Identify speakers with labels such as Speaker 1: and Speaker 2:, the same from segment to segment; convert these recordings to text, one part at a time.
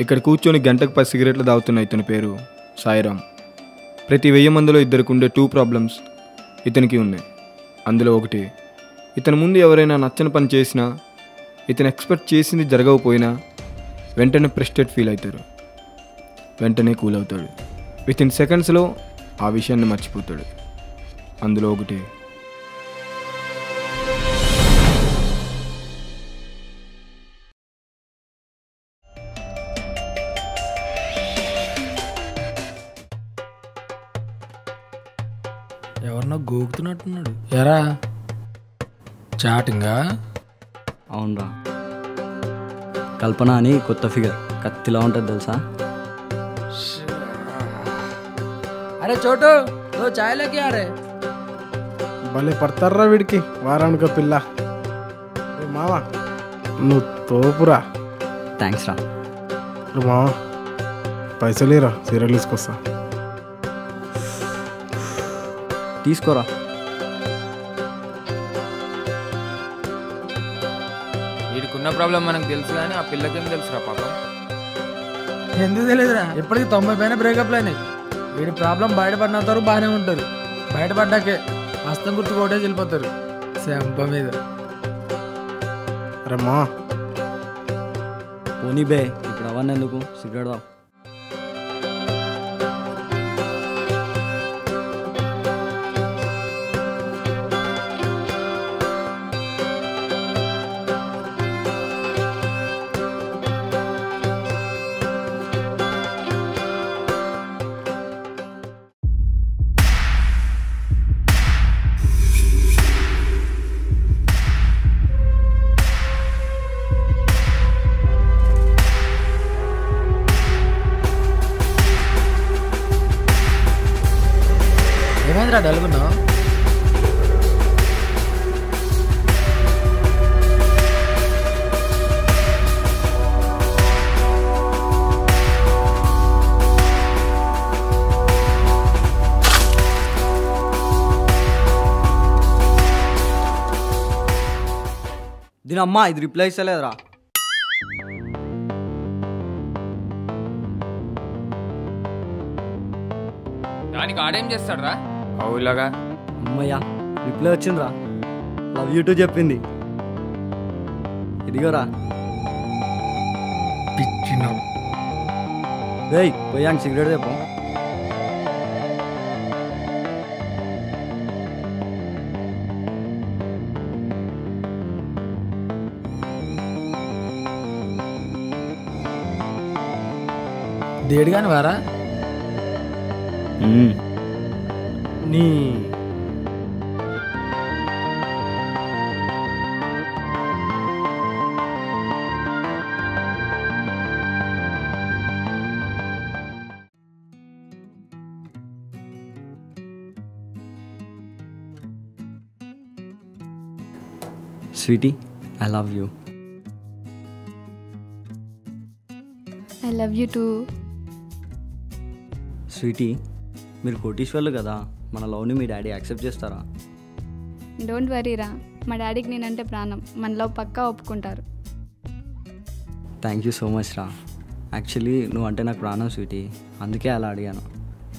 Speaker 1: ఇక్కడ కూర్చొని గంటకు 10 సిగరెట్లు తాగుతున్న ఇతని పేరు సాయిరామ్. ప్రతి 1000 మందిలో ఇద్దరికి ఉండే 2 ప్రాబ్లమ్స్ ఇతనికి ఉన్నాయి. అందులో ఒకటి, ఇతని ముందు ఎవరైనా నచ్చని పని చేసినా, ఇతను ఎక్స్పెక్ట్ చేసింది జరగకపోయినా వెంటనే ఫ్రస్ట్రేట్ ఫీల్ అవుతారు, వెంటనే కూల్ అవుతాడు. వితిన్ సెకండ్స్లో ఆ విషయాన్ని మర్చిపోతాడు. అందులో ఒకటి
Speaker 2: ఎవరినో గోగుతున్నట్టున్నాడు. ఎరా చాటింగా?
Speaker 3: అవునరా, కల్పన అని కొత్త ఫిగర్, కత్తిలా ఉంటుంది తెలుసా?
Speaker 2: అరే చోటు, తో చాయ్ లేకే అరే.
Speaker 4: భలే పడతారా వీడికి వారానికో పిల్ల. మామ నువ్వు తోపురా.
Speaker 3: థ్యాంక్స్ రా.
Speaker 4: మామ పైసలేరా, సీరియల్ తీసుకొస్తా.
Speaker 3: తీసుకోరా.
Speaker 5: వీడికున్న ప్రాబ్లం మనకు తెలుసు కానీ ఆ పిల్లకేం తెలుసురా పాపం.
Speaker 2: ఎందుకు తెలియదురా, ఇప్పటికి 90 పైన బ్రేకప్లు అయినాయి. వీడి ప్రాబ్లం బయటపడినంతవరకు బాగానే ఉంటారు, బయటపడ్డాకే హస్తం గుర్తు కొట్టేసి వెళ్ళిపోతారు శంప మీద.
Speaker 4: అరే మా
Speaker 3: పోనీ బే, ఇప్పుడు అవన్నీ ఎందుకు, సిగరెట్ దా.
Speaker 2: ఏమైందిరా డల్గున్నావు?
Speaker 3: దీని అమ్మా ఇది రిప్లై ఇస్తలేదురా.
Speaker 5: దానికి ఆడేం చేస్తాడు రా? అవులాగా
Speaker 3: అమ్మయ్యా రిప్లై వచ్చిందిరా. లవ్ యూ టూ చెప్పింది. ఇదిగోరా.
Speaker 2: పిచ్చినావు.
Speaker 3: రేయ్ పోయాంక సిగరెట్ తెపో.
Speaker 2: దేడు కాని వారా
Speaker 4: నీ
Speaker 3: sweetie, I love you.
Speaker 6: I love you too.
Speaker 3: Sweetie, మీరు కోటీశ్వర్లు కదా, మన లవ్ని మీ డాడీ యాక్సెప్ట్ చేస్తారా?
Speaker 6: డోంట్ వరీరా, మా డాడీకి నేనంటే ప్రాణం, మన లవ్ పక్కా ఒప్పుకుంటారు.
Speaker 3: థ్యాంక్ యూ సో మచ్ రా. యాక్చువల్లీ నువ్వు అంటే నాకు ప్రాణం స్వీటీ, అందుకే అలా అడిగాను.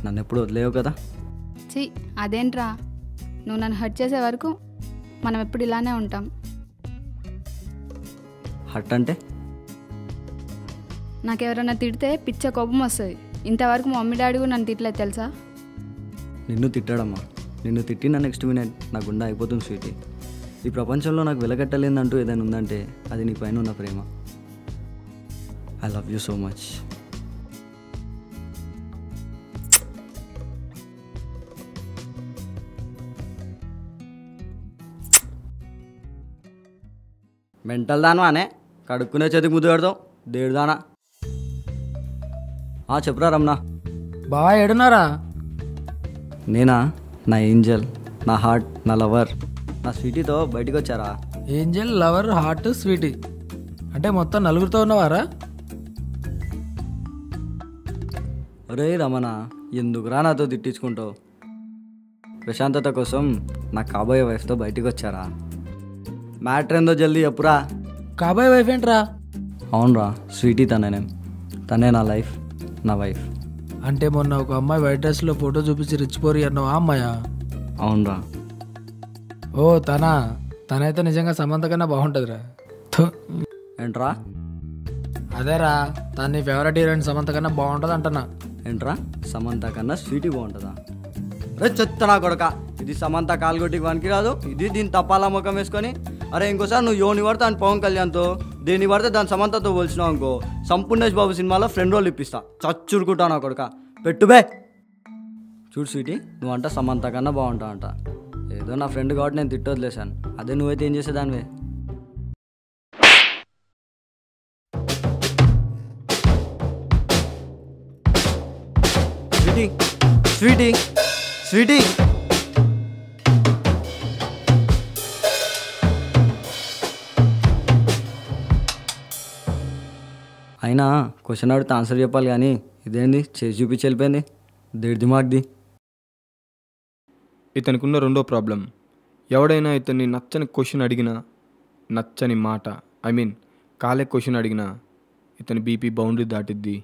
Speaker 3: నన్ను ఎప్పుడు వదిలేవు కదా.
Speaker 6: ఛీ అదేంట్రా, నువ్వు నన్ను హర్ట్ చేసే వరకు మనం ఎప్పుడు ఇలానే ఉంటాం.
Speaker 3: హర్ట్ అంటే?
Speaker 6: నాకెవరైనా తిడితే పిచ్చ కోపం వస్తుంది. ఇంతవరకు మా మమ్మీ డాడీ కూడా నన్ను తిట్టలేదు తెలుసా.
Speaker 3: నిన్ను తిట్టాడమ్మా, నిన్ను తిట్టిన నెక్స్ట్ మినిట్ నా గుండె అయిపోతుంది స్వీటీ. ఈ ప్రపంచంలో నాకు వెలగట్టలేదంటూ ఏదైనా ఉందంటే అది నీ పైన ఉన్న ప్రేమ. I love you so much. Mental దానా అనే కడుక్కునే చేతికి ముద్దు పెడతాం దేడుదానా. చెప్పురా రమణ.
Speaker 2: బాగా ఏడున్నారా?
Speaker 3: నేనా? నా ఏంజల్, నా హార్ట్, నా లవర్, నా స్వీటీతో బయటికి వచ్చారా?
Speaker 2: ఏంజల్, లవర్, హార్ట్, స్వీటీ అంటే మొత్తం నలుగురితో ఉన్నవారా?
Speaker 3: ఒరే రమణ, ఎందుకురా నాతో తిట్టించుకుంటావు? ప్రశాంతత కోసం నా కాబోయే వైఫ్తో బయటికి వచ్చారా? మ్యాటర్ ఏందో జల్దీ చెప్పురా.
Speaker 2: కాబోయే వైఫ్ ఏంట్రా?
Speaker 3: అవునరా, స్వీటీ తననే. తనే నా లైఫ్, నా వైఫ్.
Speaker 2: అంటే మొన్న ఒక అమ్మాయి వైట్ డ్రెస్లో ఫోటో చూపించి రిచ్ పోరి అన్నావా అమ్మాయా?
Speaker 3: అవునరా.
Speaker 2: ఓ తనైతే నిజంగా సమంత కన్నా బాగుంటుందిరా. థు.
Speaker 3: ఏంట్రా?
Speaker 2: అదేరా తన నీ ఫేవరెట్ హీరోయిన్ సమంత కన్నా బాగుంటుంది అంటున్నా.
Speaker 3: ఏంట్రా? సమంత కన్నా స్వీటీ బాగుంటుందా? రే చెత్తనా కొడక, ఇది సమంత కాలుగొట్టికి వానికి రాదు, ఇది దీని తపాలా ముఖం వేసుకొని. అరే ఇంకోసారి నువ్వు యోని పడితే అని పవన్ కళ్యాణ్తో, దేని పడితే దాని సమంతతో పోల్చినావు అనుకో, సంపూర్ణేష్ బాబు సినిమాలో ఫ్రెండ్ రోల్ ఇప్పిస్తా. చచ్చురుకుంటావు నా కొడక, పెట్టుబే. చూడు స్వీటీ, నువ్వంట సమంత కన్నా బాగుంటావు అంట. ఏదో నా ఫ్రెండ్ కాబట్టి నేను తిట్టొదిలేశాను, అదే నువ్వైతే ఏం చేసేదానివే. స్వీటీ స్వీటీ స్వీటీ అయినా క్వశ్చన్ అడిగితే ఆన్సర్ చెప్పాలి కానీ ఇదేంది చేసి చూపించి వెళ్ళిపోయింది. దేడి దిమాగ్ది.
Speaker 1: ఇతనికున్న రెండో ప్రాబ్లం, ఎవడైనా ఇతన్ని నచ్చని క్వశ్చన్ అడిగినా, నచ్చని మాట కాలే క్వశ్చన్ అడిగినా ఇతని బీపీ బౌండరీ దాటిద్ది.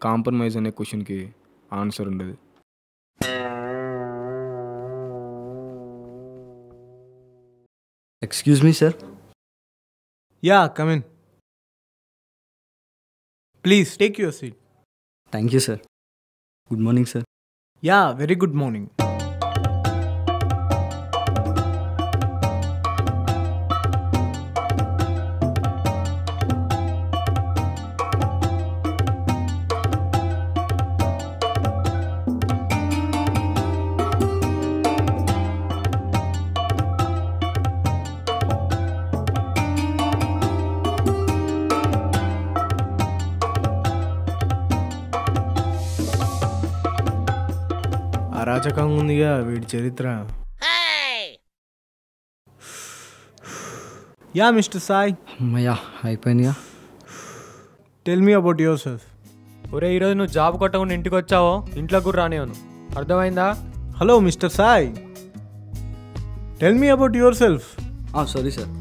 Speaker 1: కాంప్రమైజ్ అనే క్వశ్చన్కి ఆన్సర్ ఉండదు.
Speaker 3: Excuse me sir.
Speaker 7: Yeah, come in. Please take your seat.
Speaker 3: Thank you sir. Good morning sir.
Speaker 7: Yeah, very good morning. అరాచకంగా ఉందిగా వీడి చరిత్ర. యా మిస్టర్ సాయి,
Speaker 3: అమ్మయ్యా అయిపోయిందిగా.
Speaker 7: Tell me about your self.
Speaker 8: ఒరే ఈరోజు నువ్వు జాబ్ కొట్టకుండా ఇంటికి వచ్చావో ఇంట్లో కూడా రానివ్వను, అర్థమైందా?
Speaker 7: Hello mister Sai, tell me about your self.
Speaker 3: Sorry sir.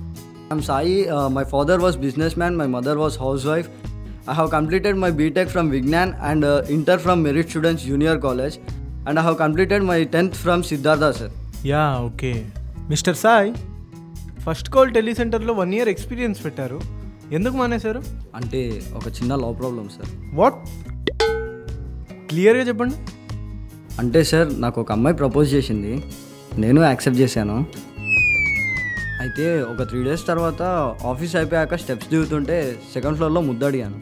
Speaker 3: I'm Sai. My father was business man, my mother was house wife. I have completed my BTech from Vignan and Inter from Merit Students Junior College, and I have completed my 10th from Siddhartha sir.
Speaker 7: Yeah okay. Mister Sai, first call టెలిసెంటర్లో 1 year experience పెట్టారు, ఎందుకు మానేశారు?
Speaker 3: అంటే ఒక చిన్న love problem sir.
Speaker 7: What? క్లియర్గా చెప్పండి.
Speaker 3: అంటే సార్ నాకు ఒక అమ్మాయి ప్రపోజ్ చేసింది, నేను యాక్సెప్ట్ చేశాను. అయితే ఒక 3 days తర్వాత ఆఫీస్ అయిపోయాక స్టెప్స్ దిగుతుంటే 2nd floorలో ముద్దు అడిగాను.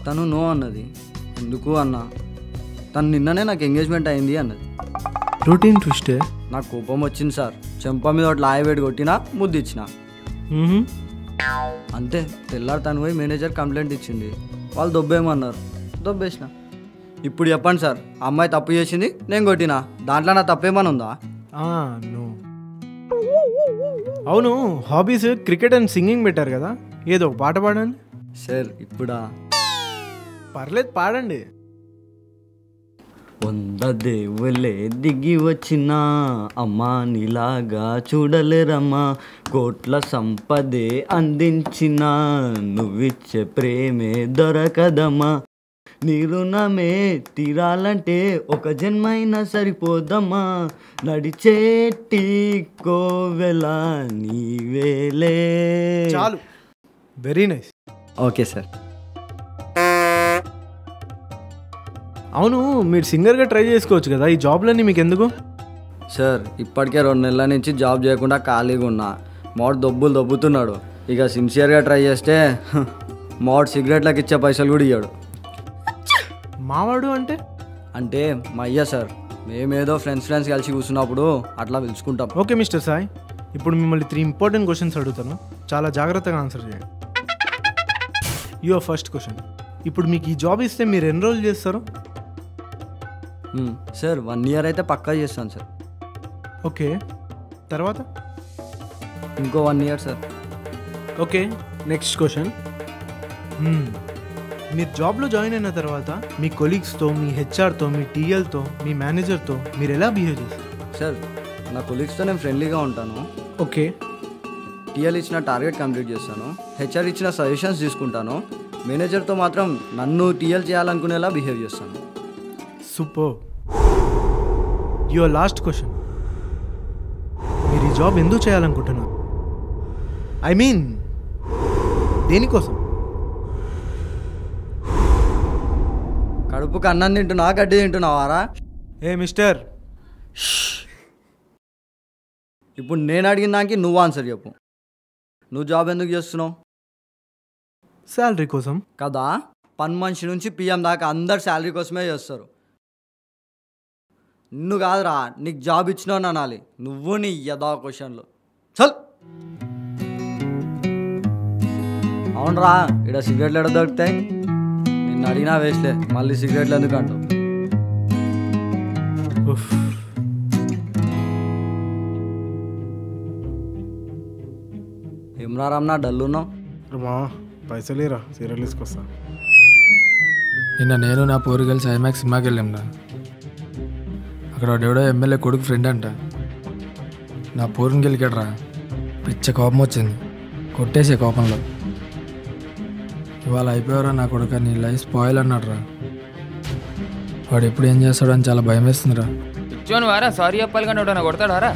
Speaker 3: తను నో అన్నది. ఎందుకు అన్నా, తను నిన్ననే నాకు ఎంగేజ్మెంట్ అయింది అన్నది.
Speaker 7: రొటీన్ ట్విస్టే.
Speaker 3: నాకు కోపం వచ్చింది సార్. చెంప మీద ఒకటి లాయవేడి కొట్టినా, ముద్దు ఇచ్చిన. అంతే. తెల్లారు తను పోయి మేనేజర్ కంప్లైంట్ ఇచ్చింది. వాళ్ళు దొబ్బేమన్నారు, దొబ్బేసిన. ఇప్పుడు చెప్పండి సార్, ఆ అమ్మాయి తప్పు చేసింది, నేను కొట్టినా, దాంట్లో నా తప్పేమని ఉందా?
Speaker 7: నో. అవును, హాబీస్ క్రికెట్ అండ్ సింగింగ్ పెట్టారు కదా, ఏదో ఒక పాట పాడండి.
Speaker 3: సార్ ఇప్పుడా?
Speaker 7: పర్లేదు పాడండి.
Speaker 3: 100 దేవులే దిగి వచ్చినా అమ్మా నీలాగా చూడలేరమ్మా, కోట్ల సంపదే అందించిన నువ్విచ్చే ప్రేమే దొరకదమ్మా, నీ రుణమే తీరాలంటే ఒక జన్మైనా సరిపోదమ్మా, నడిచేటి కోవెల నీవేలే.
Speaker 7: చాలు, వెరీ నైస్.
Speaker 3: Okay sir.
Speaker 7: అవును, మీరు సింగర్గా ట్రై చేసుకోవచ్చు కదా, ఈ జాబ్లన్నీ మీకు ఎందుకు?
Speaker 3: సార్ ఇప్పటికే 2 నెలల నుంచి జాబ్ చేయకుండా ఖాళీగా ఉన్నా. మోడ్ దొబ్బుతున్నాడు. ఇక సిన్సియర్గా ట్రై చేస్తే మోడ్ సిగరెట్లకు ఇచ్చే పైసలు కూడా ఇయ్యాడు.
Speaker 7: మావాడు
Speaker 3: అంటే మా అయ్య సార్. మేమేదో ఫ్రెండ్స్ కలిసి కూర్చున్నప్పుడు అట్లా పిలుచుకుంటాం.
Speaker 7: ఓకే మిస్టర్ సాయి, ఇప్పుడు మిమ్మల్ని 3 ఇంపార్టెంట్ క్వశ్చన్స్ అడుగుతాను, చాలా జాగ్రత్తగా ఆన్సర్ చేయండి. యువర్ ఫస్ట్ క్వశ్చన్, ఇప్పుడు మీకు ఈ జాబ్ ఇస్తే మీరు ఎన్రోల్ చేస్తారు?
Speaker 3: సార్ 1 year అయితే పక్కా చేస్తాను సార్.
Speaker 7: ఓకే, తర్వాత?
Speaker 3: ఇంకో 1 year sir.
Speaker 7: Okay, next question, మీరు జాబ్లో జాయిన్ అయిన తర్వాత మీ కొలీగ్స్తో, మీ హెచ్ఆర్తో, మీ టీఎల్తో, మీ మేనేజర్తో మీరు ఎలా బిహేవ్ చేస్తారు?
Speaker 3: సార్ నా కొలీగ్స్తో నేను ఫ్రెండ్లీగా ఉంటాను.
Speaker 7: ఓకే.
Speaker 3: టీఎల్ ఇచ్చిన టార్గెట్ కంప్లీట్ చేస్తాను. హెచ్ఆర్ ఇచ్చిన సజెషన్స్ తీసుకుంటాను. మేనేజర్తో మాత్రం నన్ను టీఎల్ చేయాలనుకునేలా బిహేవ్ చేస్తాను.
Speaker 7: సూపర్. Your last question. మీరు ఈ జాబ్ ఎందుకు చేయాలనుకుంటున్నారు? ఐ మీన్ దేనికోసం?
Speaker 3: కడుపుకు అన్నం తింటున్నా, గడ్డి తింటున్నావారా?
Speaker 7: ఏ మిస్టర్,
Speaker 3: ఇప్పుడు నేను అడిగిన దానికి నువ్వు ఆన్సర్ చెప్పు. నువ్వు జాబ్ ఎందుకు చేస్తున్నావు?
Speaker 7: శాలరీ కోసం
Speaker 3: కదా. పని మనిషి నుంచి పిఎం దాకా అందరు శాలరీ కోసమే చేస్తారు. నిన్ను కాదురా, నీకు జాబ్ ఇచ్చినావు అనాలి. నువ్వు నీ యథా క్వశ్చన్లు. చల్. అవునరా, ఇక్కడ సిగరెట్లు ఎక్కడ దొరుకుతాయి? నిన్ను అడిగినా వేస్ట్లే, మళ్ళీ సిగరెట్లు ఎందుకు అంటావు? ఏమరా రమ్నా డల్ ఉన్నావు?
Speaker 4: మా పైసలు లేరా, సీరియల్ తీసుకొస్తా.
Speaker 2: నిన్న నేను నా పోరు కలిసి ఐమాక్స్ సినిమాకి వెళ్ళాంరా. అక్కడ వాడెవడో ఎమ్మెల్యే కొడుకు ఫ్రెండ్ అంట. నా పోరుని గెలికాడరా. పిచ్చ కోపం వచ్చింది, కొట్టేసే కోపంలో. ఇవాళ అయిపోయారా నా కొడుకు, నీ లైఫ్ స్పాయిల్ అన్నాడు రా. వాడు ఎప్పుడు ఏం చేస్తాడో అని చాలా భయం వేస్తుందిరా.
Speaker 5: ఇచ్చోను వారా, సారీ చెప్పాలి కానీ వాడు కొడతాడారా?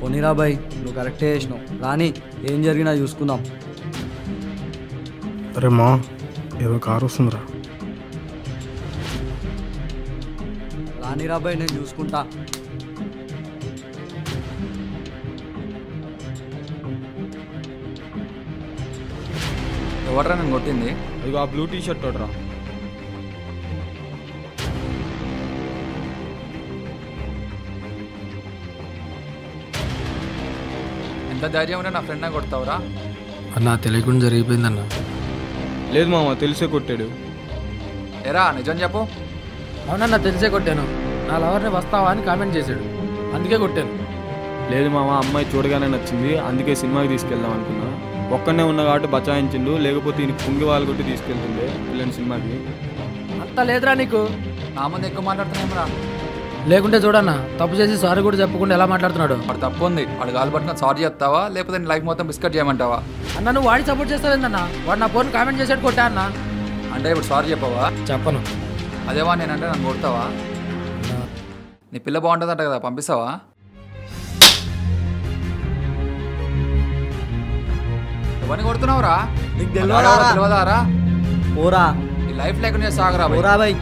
Speaker 3: పోనీరా బాయ్, నువ్వు కరెక్టే చేసినావు. రాని ఏం జరిగినా చూసుకుందాం.
Speaker 4: అరే మా, ఏదో కారు వస్తుందిరా.
Speaker 3: రానిరా బాయ్, నేను చూసుకుంటా.
Speaker 9: ఎవడరా నేను కొట్టింది?
Speaker 1: ఇదిగో ఆ బ్లూ టీ షర్ట్ తోడరా.
Speaker 9: ఎంత ధైర్యం ఉన్నా నా ఫ్రెండ్ కొడతావురా?
Speaker 2: అన్నా తెలియకుండా జరిగిపోయిందన్న.
Speaker 1: లేదు మామ, తెలిసే కొట్టాడు.
Speaker 9: ఎరా నిజం చెప్పు.
Speaker 2: అవునన్నా, తెలిసే కొట్టాను. నా లవర్ని వస్తావా అని కామెంట్ చేశాడు, అందుకే కొట్టాను.
Speaker 1: లేదు మామ, అమ్మాయి చూడగానే నచ్చింది, అందుకే సినిమాకి తీసుకెళ్దాం అనుకున్నా. ఒక్కనే ఉన్న కాబట్టి బచాయించిండు, లేకపోతే ఈయన పుంగి వాళ్ళు కొట్టి తీసుకెళ్తుండే పిల్లని సినిమాకి.
Speaker 2: అంత లేదురా నీకు.
Speaker 9: నా ముందు ఎక్కువ మాట్లాడుతున్నామరా.
Speaker 2: లేకుంటే చూడన్నా, తప్పు చేసి సారీ కూడా చెప్పకుండా ఎలా మాట్లాడుతున్నాడు.
Speaker 9: వాడు తప్పు ఉంది, వాడు గాలి పట్టిన సారీ చెప్తావా లేకపోతే నీ లైఫ్ మొత్తం బిస్కెట్ చేయమంటావా?
Speaker 2: అన్న నువ్వు వాడికి సపోర్ట్ చేస్తావేందన్నా? వాడు నా ఫోన్ కామెంట్ చేసాడు, కొట్టా అన్న.
Speaker 9: అంటే ఇప్పుడు సారీ చెప్పవా?
Speaker 2: చెప్పను.
Speaker 9: అదేవా నేనంటే నన్ను కొడతావా? నీ పిల్ల బాగుంటుందంట కదా, పంపిస్తావా? ఎవరిని కొడుతున్నావురా?
Speaker 3: నీకు
Speaker 9: తెలియదారా?
Speaker 3: పోరా,
Speaker 9: నీ లైఫ్ లేకుండా సాగరా
Speaker 3: పోరా బాయ్.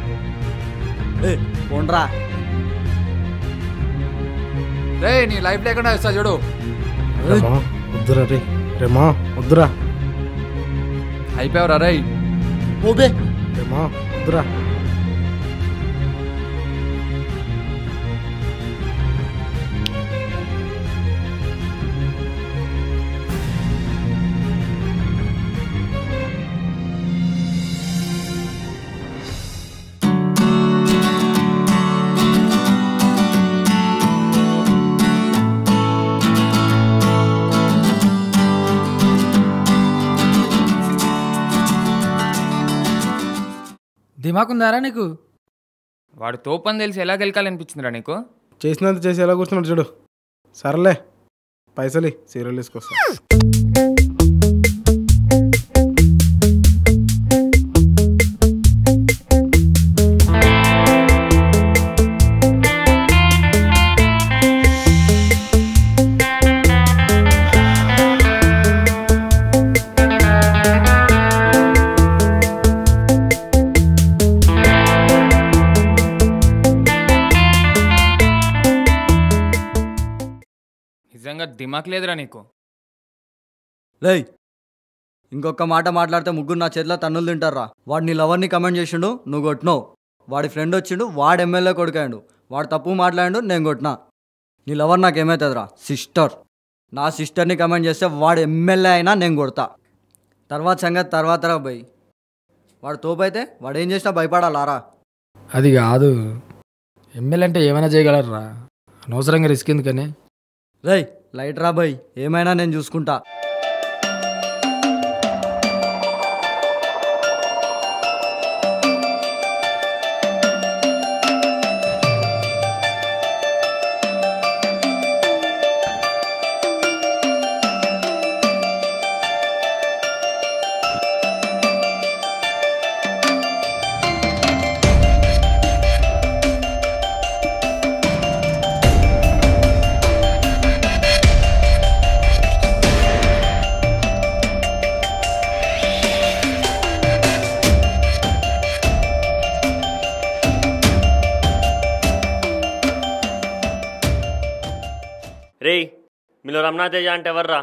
Speaker 3: ఏ పోండ్రా.
Speaker 9: రే నీ లైఫ్ లేకుండా ఇస్తా చూడు.
Speaker 4: మా వద్దురా రే. రే మా వద్దురా.
Speaker 9: అయిపోయావురా రై.
Speaker 3: ఓబే
Speaker 4: రే మా వద్దురా.
Speaker 2: దిమాకుందారా నీకు?
Speaker 5: వాడు తోపని తెలిసి ఎలా గెలకాలనిపించిందిరా నీకు?
Speaker 4: చేసినంత చేసి ఎలా కూర్చున్నాడు చూడు. సర్లే, పైసలు సీరియల్ తీసుకొస్తా.
Speaker 5: నిజంగా దిమాక్ లేదురా నీకు?
Speaker 3: లే, ఇంకొక మాట మాట్లాడితే ముగ్గురు నా చేతిలో తన్నులు తింటారా. వాడు నీ లవర్ని కమెంట్ చేసిండు, నువ్వు కొట్టినావు. వాడి ఫ్రెండ్ వచ్చిండు, వాడు ఎమ్మెల్యే కొడుకాడు. వాడు తప్పు మాట్లాడాడు, నేను కొట్టినా. నీ లవర్ నాకేమవుతుందిరా? సిస్టర్. నా సిస్టర్ని కమెంట్ చేస్తే వాడు ఎమ్మెల్యే అయినా నేను కొడతా. తర్వాత సంగతి తర్వాత రా భయ్. వాడు తోపైతే వాడు ఏం చేసినా భయపడాలారా?
Speaker 2: అది కాదు, ఎమ్మెల్యే అంటే ఏమైనా చేయగలరా? అనవసరంగా రిస్క్ ఎందుకని?
Speaker 3: రేయ్ లైట్ రా భయ్, ఏమైనా నేను చూసుకుంటా.
Speaker 10: రేయ్ మీలో రమణాతేజ అంటే ఎవర్రా?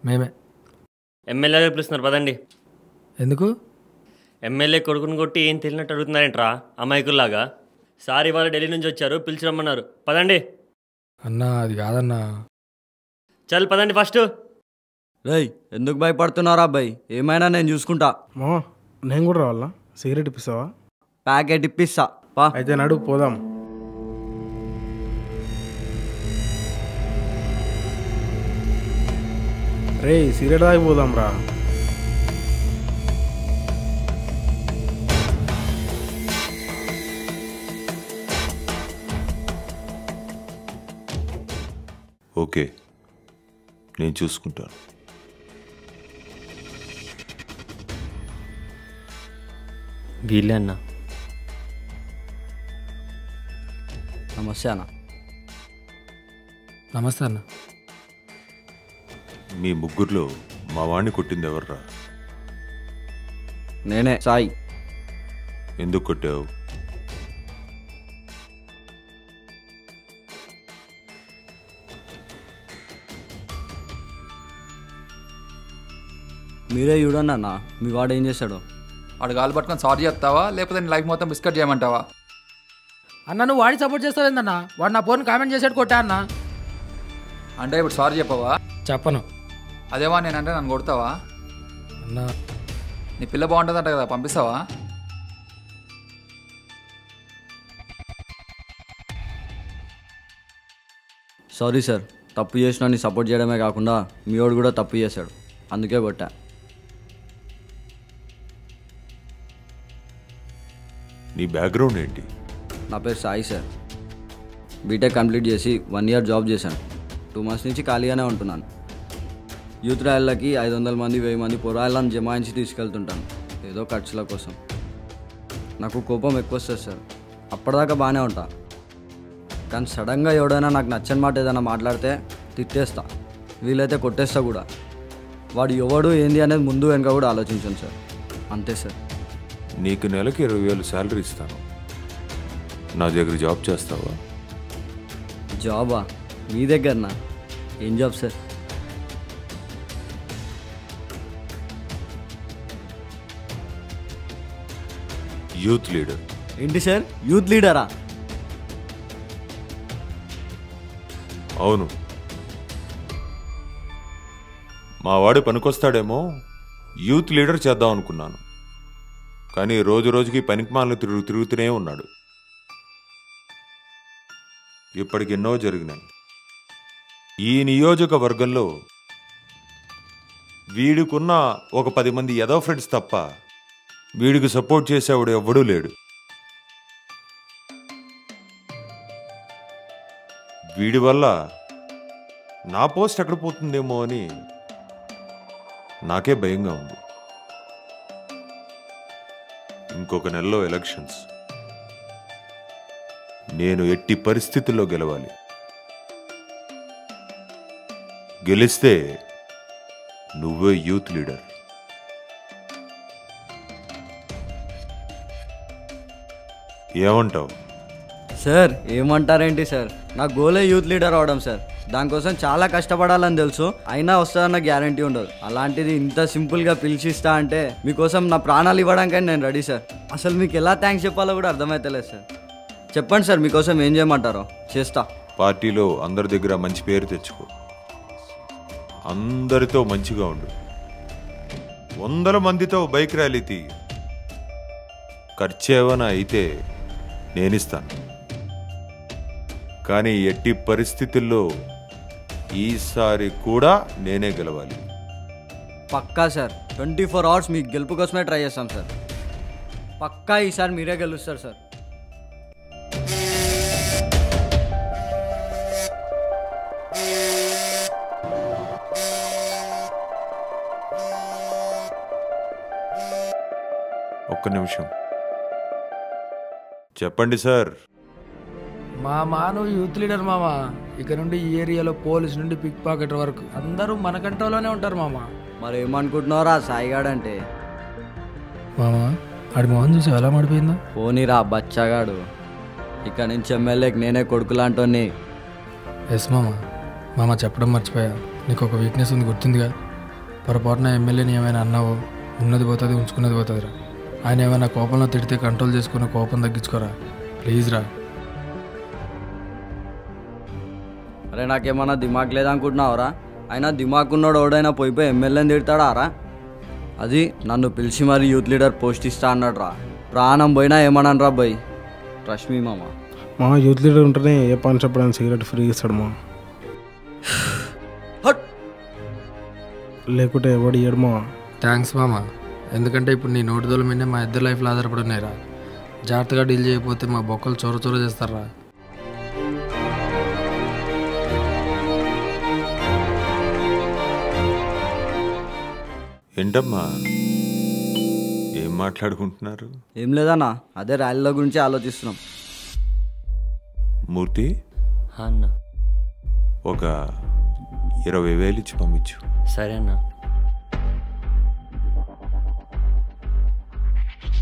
Speaker 2: మేమే.
Speaker 10: ఎమ్మెల్యే పిలుస్తున్నారు పదండి.
Speaker 2: ఎందుకు?
Speaker 10: ఎమ్మెల్యే కొడుకుని కొట్టి ఏం తెలియనట్టు అడుగుతున్నారేంట్రా అమాయకుల్లాగా? సార్ ఇవాళ ఢిల్లీ నుంచి వచ్చారు, పిలిచి రమ్మన్నారు. పదండి.
Speaker 2: అన్నా అది కాదన్నా.
Speaker 10: చల్ పదండి ఫస్ట్.
Speaker 3: రేయ్ ఎందుకు భయపడుతున్నారా అబ్బాయి? ఏమైనా నేను చూసుకుంటా.
Speaker 4: మా నేను కూడా రావాలా? సిగరెట్ ఇప్పిస్తావా?
Speaker 3: ప్యాకెట్ ఇప్పిస్తా పా.
Speaker 4: అయితే నడు పోదాం. రే సిగరెట్ తాగిపోదాం రా.
Speaker 11: ఓకే, నేను చూసుకుంటాను.
Speaker 10: వీళ్ళే అన్న.
Speaker 3: నమస్తే అన్న.
Speaker 2: నమస్తే అన్న.
Speaker 11: మీ ముగ్గురులో మా వాణ్ణి కొట్టింది ఎవర్రా?
Speaker 3: నేనే సాయి.
Speaker 11: ఎందుకు కొట్టావు?
Speaker 3: మీరే చూడండి అన్న, మీ వాడు ఏం చేశాడు.
Speaker 9: వాడు గాలి పట్టుకొని సారీ చెప్తావా, లేకపోతే నీ లైఫ్ మొత్తం బిస్కెట్ చేయమంటావా?
Speaker 2: అన్న నువ్వు వాడిని సపోర్ట్ చేస్తావు ఏందన్నా? వాడు నా ఫోన్ కామెంట్ చేసాడు కొట్టా అన్న.
Speaker 9: అంటే ఇప్పుడు సారీ చెప్పవా?
Speaker 2: చెప్పను.
Speaker 9: అదేవా నేనంటే నన్ను కొడతావా?
Speaker 2: అన్నా
Speaker 9: నీ పిల్ల బాగుంటుందంట కదా, పంపిస్తావా?
Speaker 3: సారీ సార్, తప్పు చేసిన నీ సపోర్ట్ చేయడమే కాకుండా మీ వాడు కూడా తప్పు చేశాడు, అందుకే కొట్టా.
Speaker 11: నీ బ్యాక్గ్రౌండ్ ఏంటి?
Speaker 3: నా పేరు సాయి సార్. బీటెక్ కంప్లీట్ చేసి 1 year జాబ్ చేశాను. 2 months నుంచి ఖాళీగానే ఉంటున్నాను. యూత్ ర్యాలీలకి 500 మంది 1000 మంది పొరాళ్ళని జమాయించి తీసుకెళ్తుంటాను, ఏదో ఖర్చుల కోసం. నాకు కోపం ఎక్కువ వస్తుంది సార్. అప్పటిదాకా బాగానే ఉంటా, కానీ సడన్గా ఎవడైనా నాకు నచ్చని మాట ఏదైనా మాట్లాడితే తిట్టేస్తా, వీలైతే కొట్టేస్తా కూడా. వాడు ఎవడు ఏంది అనేది ముందు వెనక కూడా ఆలోచించాను సార్, అంతే సార్.
Speaker 11: నీకు నెలకి 20,000 శాలరీ ఇస్తాను, నా దగ్గర జాబ్ చేస్తావా?
Speaker 3: జాబా? మీ దగ్గరనా? ఏం జాబ్ సార్?
Speaker 11: Youth leader.
Speaker 3: ఏంటి సార్, యూత్ లీడరా?
Speaker 11: అవును, మా వాడు పనికొస్తాడేమో యూత్ లీడర్ చేద్దాం అనుకున్నాను, కానీ రోజు రోజుకి పనికిమాలను తిరుగుతూనే ఉన్నాడు. ఇప్పటికి ఎన్నో జరిగినాయి. ఈ నియోజకవర్గంలో వీడికున్న ఒక 10 మంది ఎదో ఫ్రెండ్స్ తప్ప వీడికి సపోర్ట్ చేసేవాడు ఎవ్వడూ లేడు. వీడి వల్ల నా పోస్ట్ ఎక్కడ పోతుందేమో అని నాకే భయంగా ఉంది. ఇంకొక నెలలో ఎలక్షన్స్. నేను ఎట్టి పరిస్థితుల్లో గెలవాలి. గెలిస్తే నువ్వే యూత్ లీడర్. ఏమంటావు?
Speaker 3: సార్ ఏమంటారేంటి సార్, నా గోలే యూత్ లీడర్ అవడం సార్. దానికోసం చాలా కష్టపడాలని తెలుసు, అయినా వస్తుందన్న గ్యారంటీ ఉండదు. అలాంటిది ఇంత సింపుల్గా పిలిచిస్తా అంటే మీకోసం నా ప్రాణాలు ఇవ్వడానికని నేను రెడీ సార్. అసలు మీకు ఎలా థ్యాంక్స్ చెప్పాలో కూడా అర్థమవుతలేదు సార్. చెప్పండి సార్, మీకోసం ఏం చేయమంటారో చేస్తా.
Speaker 11: పార్టీలో అందరి దగ్గర మంచి పేరు తెచ్చుకో, అందరితో మంచిగా ఉండు, 100 మందితో బైక్ ర్యాలీ తీ. ఖర్చు ఏమైనా అయితే నేనిస్తాను, కానీ ఎట్టి పరిస్థితుల్లో ఈసారి కూడా నేనే గెలవాలి.
Speaker 3: పక్కా సార్, 24 hours మీకు గెలుపు కోసమే ట్రై చేస్తాం సార్. పక్కా ఈసారి మీరే గెలుస్తారు సార్.
Speaker 11: ఒక్క నిమిషం చెప్పండి సార్.
Speaker 2: మామా నువ్వు యూత్ లీడర్ మామా. ఇక నుండి ఈ ఏరియాలో పోలీస్ నుండి పిక్ పాకెట్ వరకు అందరూ మన కంట్రోల్లోనే ఉంటారు మామా.
Speaker 3: మరి ఏమనుకుంటున్నారా సాయిగాడంటే?
Speaker 2: మామా ఆడి మొహం చూసి ఎలా మాడిపోయిందా?
Speaker 3: పోనీరా బచ్చగాడు, ఇక నుంచి ఎమ్మెల్యేకి నేనే కొడుకు లాంటోని.
Speaker 2: ఎస్ మామా, మామ చెప్పడం మర్చిపోయా, నీకు ఒక వీక్నెస్ ఉంది గుర్తుందిగా. పొరపాటున ఎమ్మెల్యేని ఏమైనా అన్నావో ఉన్నది పోతుంది ఉంచుకున్నది పోతుందిరా. ఆయన ఏమైనా కోపంలో తిడితే కంట్రోల్ చేసుకుని కోపం తగ్గించుకోరా ప్లీజ్ రా.
Speaker 3: అరే నాకేమన్నా దిమాగ్ లేదనుకుంటున్నావురా? అయినా దిమాగ్ ఉన్నోడు ఎవడైనా పోయిపోయి ఎమ్మెల్యేని తిడతాడా రా? అది నన్ను పిలిచి మరీ యూత్ లీడర్ పోస్ట్ ఇస్తా అన్నాడు రా. ప్రాణం పోయినా ఏమన్నాను రా బై. రష్మి మామ
Speaker 4: మా యూత్ లీడర్ ఉంటేనే ఏ పని చెప్పడానికి సిగరెట్ ఫ్రీ ఇస్తాడు మా, లేకుంటే ఎవడు ఇయ్యడు మా.
Speaker 2: థ్యాంక్స్ మామ, ఎందుకంటే ఇప్పుడు నీ నోటిదోల మీదే మా ఇద్దరు లైఫ్లో ఆధారపడి ఉన్నాయిరా. జాగ్రత్తగా డీల్ చేయకపోతే మా బొక్కలు చోర చోర చేస్తారా.
Speaker 11: ఏంటమ్మా ఏం మాట్లాడుకుంటున్నారు?
Speaker 3: ఏం లేదన్నా, అదే ర్యాలీల గురించి ఆలోచిస్తున్నాం.
Speaker 11: మూర్తి
Speaker 10: అన్న
Speaker 11: ఒక 20,000 ఇచ్చి పంపించు.
Speaker 10: సరే అన్న.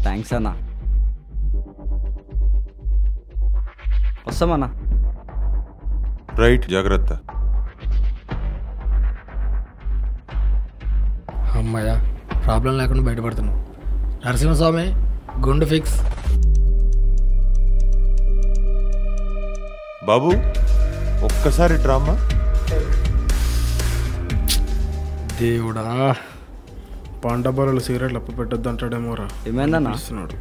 Speaker 3: థ్యాంక్స్ అన్నా. వస్తామన్నా.
Speaker 11: రైట్, జాగ్రత్త.
Speaker 2: అమ్మాయ్యా ప్రాబ్లం లేకుండా బయటపడుతున్నాం. నరసింహస్వామి గుండు ఫిక్స్.
Speaker 11: బాబు ఒక్కసారి డ్రామా.
Speaker 2: దేవుడా,
Speaker 4: పంట బొరలు సిగరెట్లు అప్పు పెట్టద్దు అంటాడేమో రా.
Speaker 3: ఏమైందన్నా?
Speaker 4: ఇస్తున్నాడు.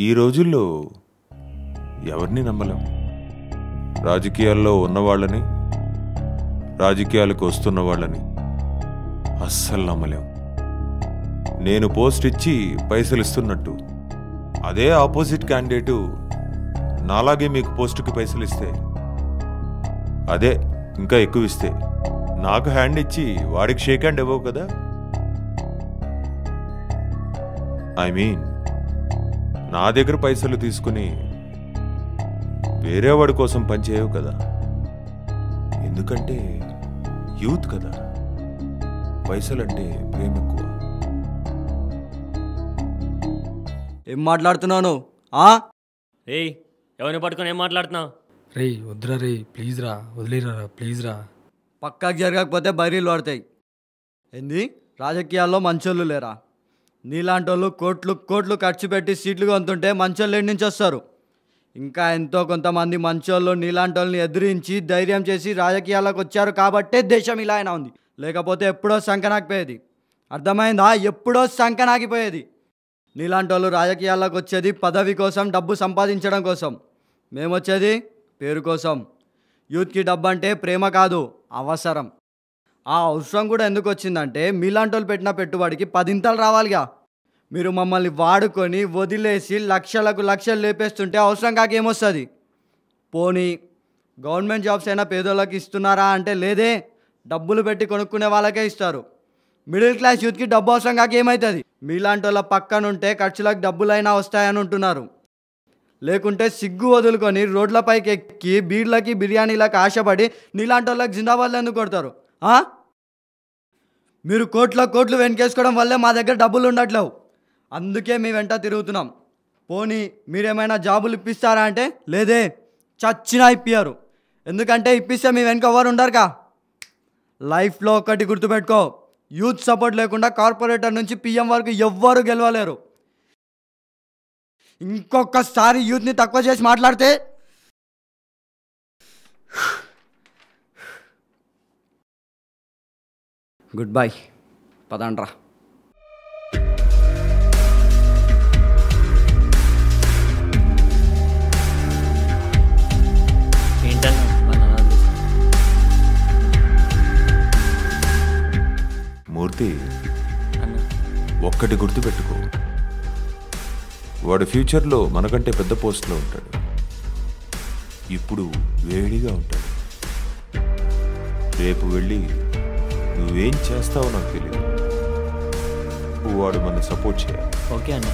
Speaker 11: ఈ రోజుల్లో ఎవరిని నమ్మలేం. రాజకీయాల్లో ఉన్నవాళ్ళని, రాజకీయాలకు వస్తున్న వాళ్ళని అస్సలు నమ్మలేం. నేను పోస్ట్ ఇచ్చి పైసలు ఇస్తున్నట్టు అదే ఆపోజిట్ క్యాండిడేటు నాలాగే మీకు పోస్టుకి పైసలు ఇస్తే, అదే ఇంకా ఎక్కువ ఇస్తే నాకు హ్యాండ్ ఇచ్చి వాడికి షేక్ హ్యాండ్ ఇవ్వవు కదా. ఐ మీన్ నా దగ్గర పైసలు తీసుకుని వేరే వాడి కోసం పనిచేయవు కదా. ఎందుకంటే యూత్ కదా, పైసలంటే ప్రేమ ఎక్కువ.
Speaker 3: ఏం మాట్లాడుతున్నాను?
Speaker 10: రేయ్ ఎవరిని పట్టుకొని ఏం మాట్లాడుతున్నావు?
Speaker 2: రే వద్దురా రే, ప్లీజ్ రా, వదిలేరా ప్లీజ్ రా.
Speaker 3: పక్కాకి జరగకపోతే బైరీలు పడతాయి. ఏంది రాజకీయాల్లో మంచోళ్ళు లేరా? నీలాంటి వాళ్ళు కోట్లు కోట్లు ఖర్చు పెట్టి సీట్లు కొంటుంటే మంచోళ్ళు ఏడి నుంచి వస్తారు? ఇంకా ఎంతో కొంతమంది మంచోళ్ళు నీలాంటి వాళ్ళని ఎదిరించి ధైర్యం చేసి రాజకీయాల్లోకి వచ్చారు కాబట్టే దేశం ఇలా అయినా ఉంది. లేకపోతే ఎప్పుడో సంకనాకిపోయేది. అర్థమైందా? ఎప్పుడో సంకనాకిపోయేది. నీలాంటి వాళ్ళు రాజకీయాల్లోకి వచ్చేది పదవి కోసం, డబ్బు సంపాదించడం కోసం. మేమొచ్చేది పేరు కోసం. యూత్కి డబ్బు అంటే ప్రేమ కాదు, అవసరం. ఆ అవసరం కూడా ఎందుకు వచ్చిందంటే మీలాంటి వాళ్ళు పెట్టిన పెట్టుబడికి 10 ఇంతలు రావాలిగా. మీరు మమ్మల్ని వాడుకొని వదిలేసి లక్షలకు లక్షలు లేపేస్తుంటే అవసరం కాకేమొస్తుంది? పోనీ గవర్నమెంట్ జాబ్స్ అయినా పేదోళ్ళకి ఇస్తున్నారా అంటే లేదే, డబ్బులు పెట్టి కొనుక్కునే వాళ్ళకే ఇస్తారు. మిడిల్ క్లాస్ యూత్కి డబ్బు అవసరం కాకేమవుతుంది? మీలాంటి వాళ్ళ పక్కనుంటే ఖర్చులకు డబ్బులైనా వస్తాయని ఉంటున్నారు. లేకుంటే సిగ్గు వదులుకొని రోడ్లపైకి ఎక్కి బీర్లకి బిర్యానీలకు ఆశపడి నీలాంటి వాళ్ళకి జిందాబాద్లు ఎందుకు కొడతారు? మీరు కోట్లు వెనకేసుకోవడం వల్లే మా దగ్గర డబ్బులు ఉండట్లేవు. అందుకే మీ వెంట తిరుగుతున్నాం. పోనీ మీరేమైనా జాబులు ఇప్పిస్తారా అంటే లేదే, చచ్చినా ఇప్పియారు. ఎందుకంటే ఇప్పిస్తే మీ వెనక ఎవరు ఉండరుగా. లైఫ్లో ఒకటి గుర్తుపెట్టుకో, యూత్ సపోర్ట్ లేకుండా కార్పొరేటర్ నుంచి పిఎం వరకు ఎవ్వరు గెలవలేరు. ఇంకొకసారి యూత్ని తక్కువ చేసి మాట్లాడితే గుడ్ బై. పదండ్రా.
Speaker 11: మూర్తి ఒక్కటి గుర్తుపెట్టుకో, వాడు ఫ్యూచర్లో మనకంటే పెద్ద పోస్ట్లో ఉంటాడు. ఇప్పుడు వేడిగా ఉంటాడు. రేపు వెళ్ళి నువ్వేం చేస్తావో నాకు తెలియదు. వాడు మన సపోర్ట్ చేయాలి.
Speaker 10: ఓకే అన్న.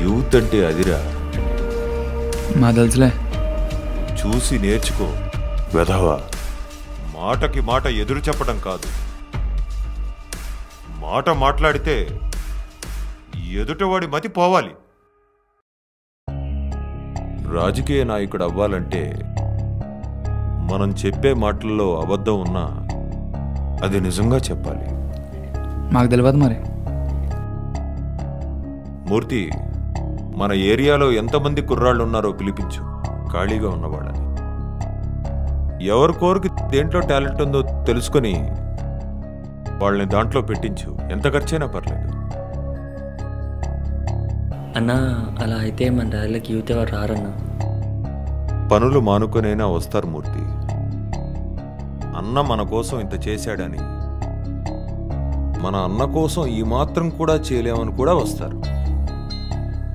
Speaker 11: యూత్ అంటే అదిరా.
Speaker 9: మా తెలుసులే.
Speaker 11: చూసి నేర్చుకో వెధవా. మాటకి మాట ఎదురు చెప్పడం కాదు, మాట మాట్లాడితే ఎదుటవాడి మతి పోవాలి. రాజకీయ నాయకుడు అవ్వాలంటే మనం చెప్పే మాటల్లో అబద్ధం ఉన్నా అది నిజంగా చెప్పాలి.
Speaker 9: మాకు తెలియదు మరి.
Speaker 11: మూర్తి, మన ఏరియాలో ఎంతమంది కుర్రాళ్ళు ఉన్నారో పిలిపించు, ఖాళీగా ఉన్నవాళ్ళని. ఎవరి కోరికి దేంట్లో టాలెంట్ ఉందో తెలుసుకొని వాళ్ళని దాంట్లో పెట్టించు. ఎంత ఖర్చైనా పర్లేదు.
Speaker 10: అన్నా అలా అయితే మన ర్యాలీకి యూత్ ఎవరు రారన్నా.
Speaker 11: పనులు మానుకొనైనా వస్తారు మూర్తి. అన్న మన కోసం ఇంత చేశాడని, మన అన్న కోసం ఈ మాత్రం కూడా చేయలేమని కూడా వస్తారు.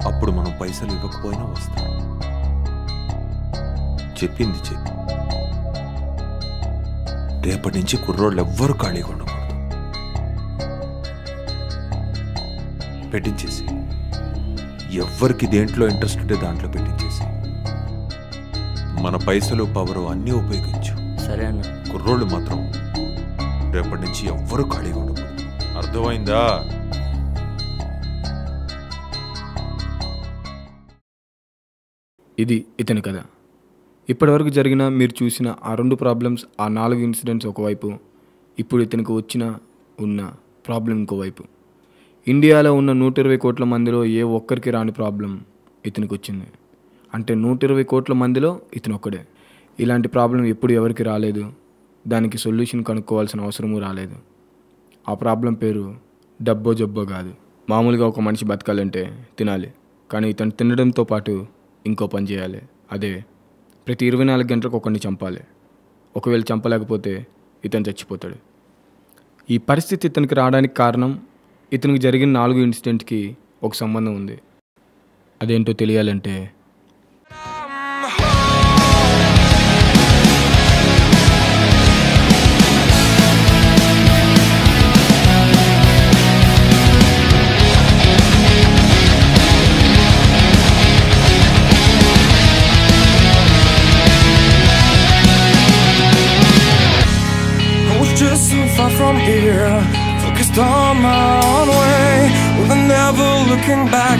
Speaker 11: అప్పుడు మనం పైసలు ఇవ్వకపోయినా వస్తారు. చెప్పింది చెప్పి రేపటి నుంచి కుర్రోళ్ళు ఎవ్వరూ ఖాళీగా ఉండకూడదు. పెట్టించేసి ఎవ్వరికి దేంట్లో ఇంట్రెస్ట్ ఉంటే దాంట్లో పెట్టించేసి మన పైసలు పవరు అన్నీ ఉపయోగించు.
Speaker 10: సరే అన్న.
Speaker 11: కుర్రోళ్ళు మాత్రం రేపటి నుంచి ఎవ్వరూ ఖాళీగా ఉండకూడదు. అర్థమైందా?
Speaker 1: ఇది ఇతని కథ. ఇప్పటివరకు జరిగిన మీరు చూసిన ఆ 2 ప్రాబ్లమ్స్, ఆ 4 ఇన్సిడెంట్స్ ఒకవైపు, ఇప్పుడు ఇతనికి ఉన్న ప్రాబ్లం ఇంకోవైపు. ఇండియాలో ఉన్న 120 కోట్ల మందిలో ఏ ఒక్కరికి రాని ప్రాబ్లం ఇతనికి వచ్చింది. అంటే 120 కోట్ల మందిలో ఇతను ఒక్కడే. ఇలాంటి ప్రాబ్లం ఎప్పుడు ఎవరికి రాలేదు. దానికి సొల్యూషన్ కనుక్కోవాల్సిన అవసరమూ రాలేదు. ఆ ప్రాబ్లం పేరు డబ్బో జబ్బో కాదు. మామూలుగా ఒక మనిషి బతకాలంటే తినాలి, కానీ ఇతను తినడంతో పాటు ఇంకో పని చేయాలి. అదే ప్రతి 24 గంటలకు ఒకరిని చంపాలి. ఒకవేళ చంపలేకపోతే ఇతను చచ్చిపోతాడు. ఈ పరిస్థితి ఇతనికి రావడానికి కారణం ఇతనికి జరిగిన 4 ఇన్సిడెంట్కి ఒక సంబంధం ఉంది. అదేంటో తెలియాలంటే
Speaker 12: from here, focused on my own way, with never looking back.